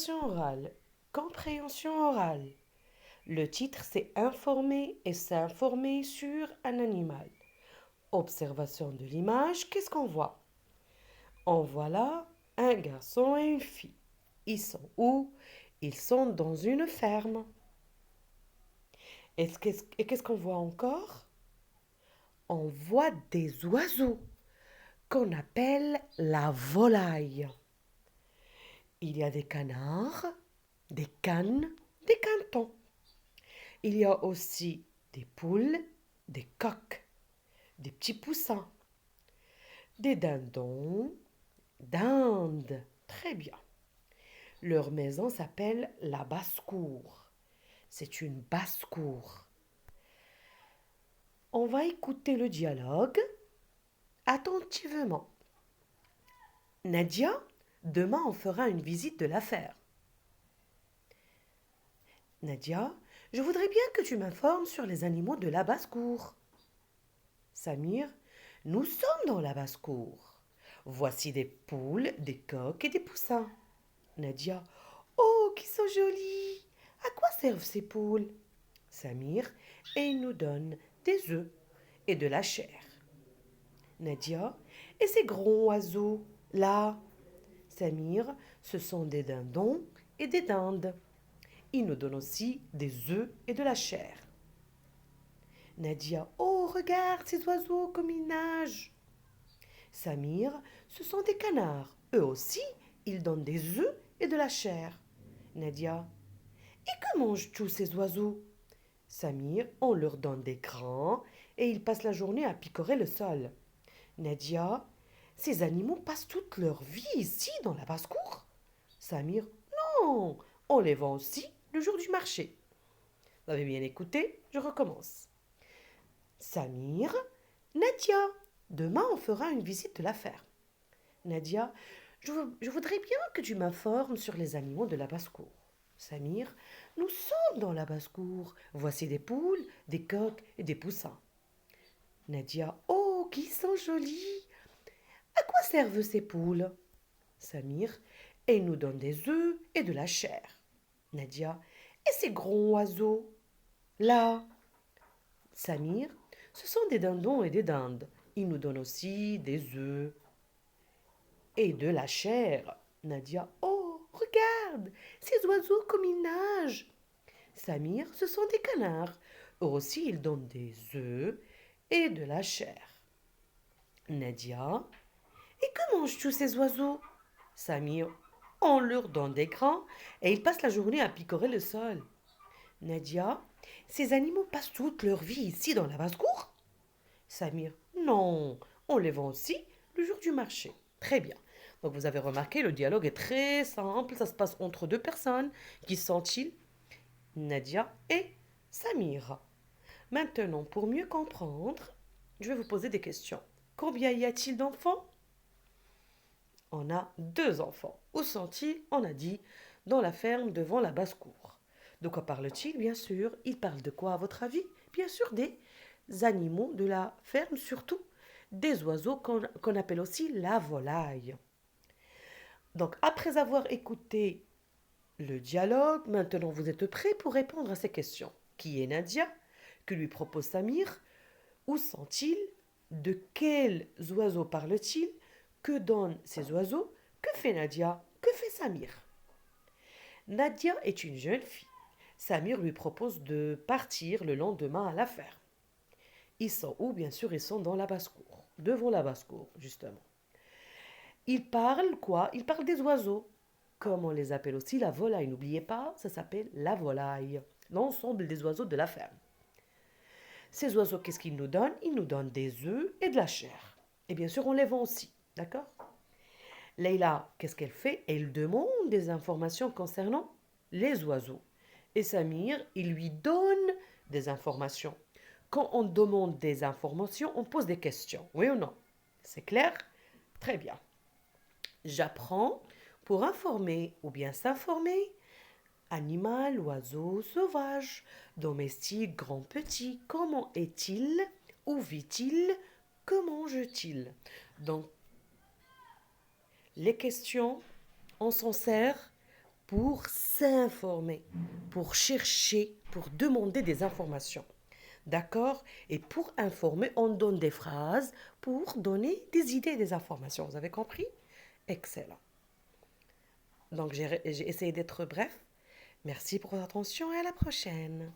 Orale, compréhension orale. Le titre, c'est Informer et s'informer sur un animal. Observation de l'image, qu'est-ce qu'on voit? On voit là un garçon et une fille. Ils sont où? Ils sont dans une ferme. Et qu'est-ce qu'on voit encore? On voit des oiseaux qu'on appelle la volaille. Il y a des canards, des canes, des cantons. Il y a aussi des poules, des coqs, des petits poussins, des dindons, dindes. Très bien. Leur maison s'appelle la basse-cour. C'est une basse-cour. On va écouter le dialogue attentivement. Nadia, demain on fera une visite de la ferme. Nadia, je voudrais bien que tu m'informes sur les animaux de la basse-cour. Samir, nous sommes dans la basse-cour. Voici des poules, des coqs et des poussins. Nadia, oh, qui sont jolis! À quoi servent ces poules? Samir, et ils nous donnent des œufs et de la chair. Nadia, et ces gros oiseaux là? Samir, ce sont des dindons et des dindes. Ils nous donnent aussi des œufs et de la chair. Nadia, oh, regarde ces oiseaux comme ils nagent. Samir, ce sont des canards. Eux aussi, ils donnent des œufs et de la chair. Nadia, et que mangent tous ces oiseaux? Samir, on leur donne des grains et ils passent la journée à picorer le sol. Nadia, ces animaux passent toute leur vie ici dans la basse-cour? Samir, non, on les vend aussi le jour du marché. Vous avez bien écouté, je recommence. Samir, Nadia, demain on fera une visite de la ferme. Nadia, je voudrais bien que tu m'informes sur les animaux de la basse-cour. Samir, nous sommes dans la basse-cour. Voici des poules, des coqs et des poussins. Nadia, oh, qui sont jolis! À quoi servent ces poules? Samir, elles nous donnent des œufs et de la chair. Nadia, et ces gros oiseaux? Là? Samir, ce sont des dindons et des dindes. Ils nous donnent aussi des œufs et de la chair. Nadia, oh, regarde, ces oiseaux comme ils nagent. Samir, ce sont des canards. Eux aussi, ils donnent des œufs et de la chair. Nadia, et que mangent tous ces oiseaux? Samir, on leur donne des grains et ils passent la journée à picorer le sol. Nadia, ces animaux passent toute leur vie ici dans la basse-cour? Samir, non, on les vend aussi le jour du marché. Très bien. Donc vous avez remarqué, le dialogue est très simple, ça se passe entre deux personnes. Qui sont-ils? Nadia et Samir. Maintenant, pour mieux comprendre, je vais vous poser des questions. Combien y a-t-il d'enfants? On a deux enfants. Où sont-ils? On a dit dans la ferme devant la basse-cour. De quoi parle-t-il? Bien sûr, il parle de quoi à votre avis? Bien sûr, des animaux de la ferme, surtout des oiseaux qu'on appelle aussi la volaille. Donc, après avoir écouté le dialogue, maintenant vous êtes prêts pour répondre à ces questions. Qui est Nadia? Que lui propose Samir? Où sont-ils? De quels oiseaux parle-t-il? Que donnent ces oiseaux? Que fait Nadia? Que fait Samir? Nadia est une jeune fille. Samir lui propose de partir le lendemain à la ferme. Ils sont où? Bien sûr, ils sont dans la basse-cour, devant la basse-cour, justement. Ils parlent quoi? Ils parlent des oiseaux. Comme on les appelle aussi la volaille. N'oubliez pas, ça s'appelle la volaille. L'ensemble des oiseaux de la ferme. Ces oiseaux, qu'est-ce qu'ils nous donnent? Ils nous donnent des œufs et de la chair. Et bien sûr, on les vend aussi. D'accord? Leïla, qu'est-ce qu'elle fait? Elle demande des informations concernant les oiseaux. Et Samir, il lui donne des informations. Quand on demande des informations, on pose des questions. Oui ou non? C'est clair? Très bien. J'apprends pour informer ou bien s'informer. Animal, oiseau, sauvage, domestique, grand, petit. Comment est-il? Où vit-il? Que mange-t-il? Donc, les questions, on s'en sert pour s'informer, pour chercher, pour demander des informations. D'accord? Et pour informer, on donne des phrases pour donner des idées et des informations. Vous avez compris? Excellent. Donc j'ai essayé d'être bref. Merci pour votre attention et à la prochaine.